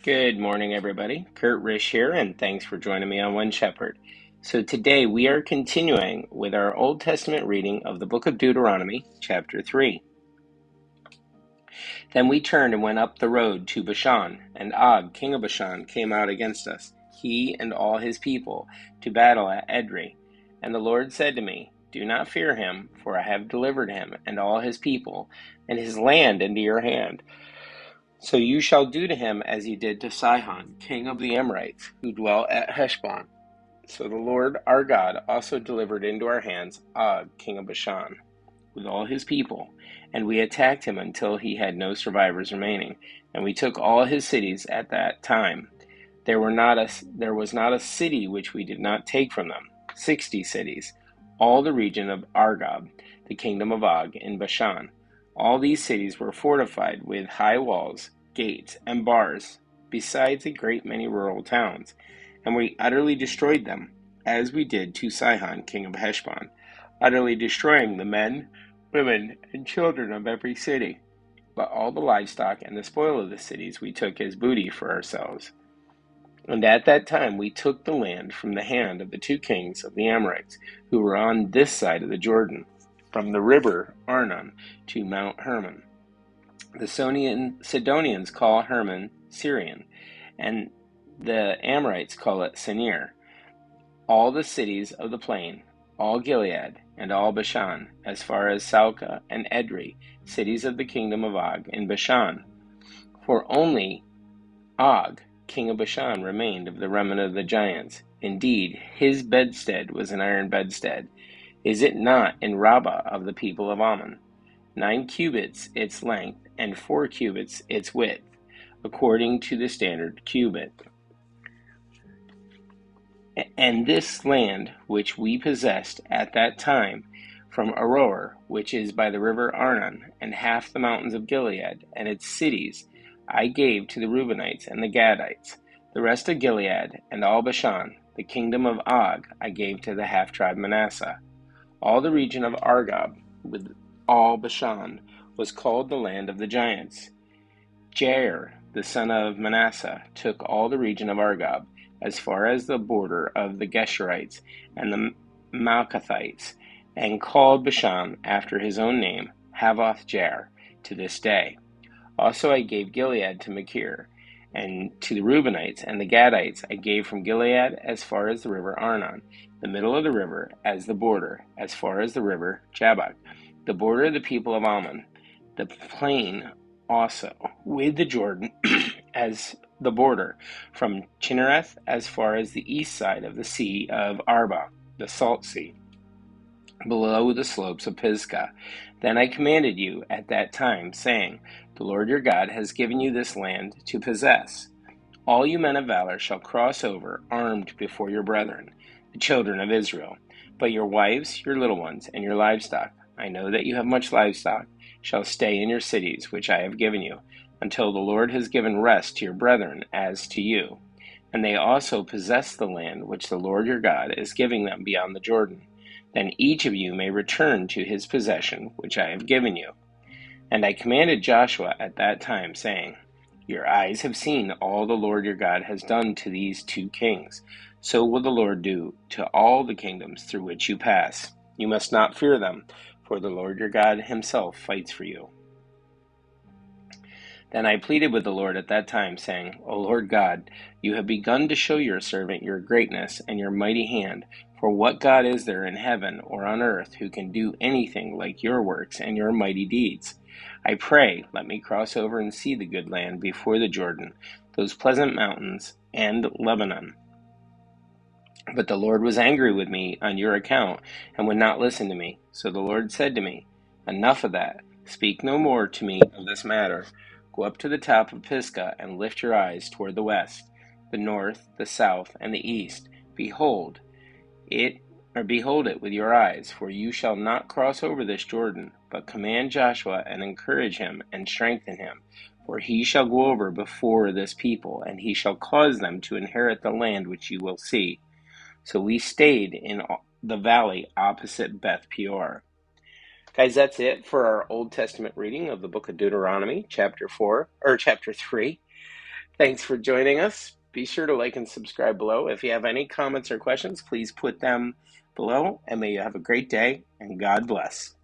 Good morning, everybody. Kurt Risch here, and thanks for joining me on One Shepherd. So today we are continuing with our Old Testament reading of the book of Deuteronomy, chapter 3. Then we turned and went up the road to Bashan, and Og, king of Bashan, came out against us, he and all his people, to battle at Edrei. And the Lord said to me, Do not fear him, for I have delivered him and all his people and his land into your hand. So you shall do to him as you did to Sihon, king of the Amorites, who dwell at Heshbon. So the Lord our God also delivered into our hands Og, king of Bashan, with all his people, and we attacked him until he had no survivors remaining, and we took all his cities at that time. There was not a city which we did not take from them, 60 cities, all the region of Argob, the kingdom of Og, in Bashan. All these cities were fortified with high walls, gates, and bars, besides a great many rural towns, and we utterly destroyed them, as we did to Sihon, king of Heshbon, utterly destroying the men, women, and children of every city. But all the livestock and the spoil of the cities we took as booty for ourselves. And at that time we took the land from the hand of the two kings of the Amorites, who were on this side of the Jordan, from the river Arnon to Mount Hermon. The Sidonians call Hermon Syrian, and the Amorites call it Senir. All the cities of the plain, all Gilead, and all Bashan, as far as Salcah and Edrei, cities of the kingdom of Og in Bashan. For only Og, king of Bashan, remained of the remnant of the giants. Indeed, his bedstead was an iron bedstead. Is it not in Rabbah of the people of Ammon? 9 cubits its length, and 4 cubits its width, according to the standard cubit. And this land which we possessed at that time, from Aroer, which is by the river Arnon, and half the mountains of Gilead, and its cities, I gave to the Reubenites and the Gadites. The rest of Gilead, and all Bashan, the kingdom of Og, I gave to the half-tribe Manasseh. All the region of Argob, with all Bashan, was called the land of the giants. Jair, the son of Manasseh, took all the region of Argob, as far as the border of the Geshurites and the Malkathites, and called Bashan after his own name, Havoth Jair, to this day. Also I gave Gilead to Machir, and to the Reubenites and the Gadites I gave from Gilead as far as the river Arnon, the middle of the river as the border, as far as the river Jabbok, the border of the people of Ammon, the plain also, with the Jordan as the border, from Chinnereth as far as the east side of the sea of Arba, the salt sea, below the slopes of Pisgah. Then I commanded you at that time, saying, The Lord your God has given you this land to possess. All you men of valor shall cross over, armed before your brethren, the children of Israel. But your wives, your little ones, and your livestock, I know that you have much livestock, shall stay in your cities which I have given you, until the Lord has given rest to your brethren as to you. And they also possess the land which the Lord your God is giving them beyond the Jordan. Then each of you may return to his possession which I have given you. And I commanded Joshua at that time, saying, Your eyes have seen all the Lord your God has done to these two kings. So will the Lord do to all the kingdoms through which you pass. You must not fear them, for the Lord your God himself fights for you. Then I pleaded with the Lord at that time, saying, O Lord God, you have begun to show your servant your greatness and your mighty hand. For what God is there in heaven or on earth who can do anything like your works and your mighty deeds? I pray, let me cross over and see the good land before the Jordan, those pleasant mountains, and Lebanon. But the Lord was angry with me on your account, and would not listen to me. So the Lord said to me, Enough of that. Speak no more to me of this matter. Go up to the top of Pisgah, and lift your eyes toward the west, the north, the south, and the east. Behold it with your eyes, for you shall not cross over this Jordan, but command Joshua, and encourage him, and strengthen him. For he shall go over before this people, and he shall cause them to inherit the land which you will see. So we stayed in the valley opposite Beth Peor. Guys, that's it for our Old Testament reading of the book of Deuteronomy, chapter 3. Thanks for joining us. Be sure to like and subscribe below. If you have any comments or questions, please put them below. And may you have a great day, and God bless.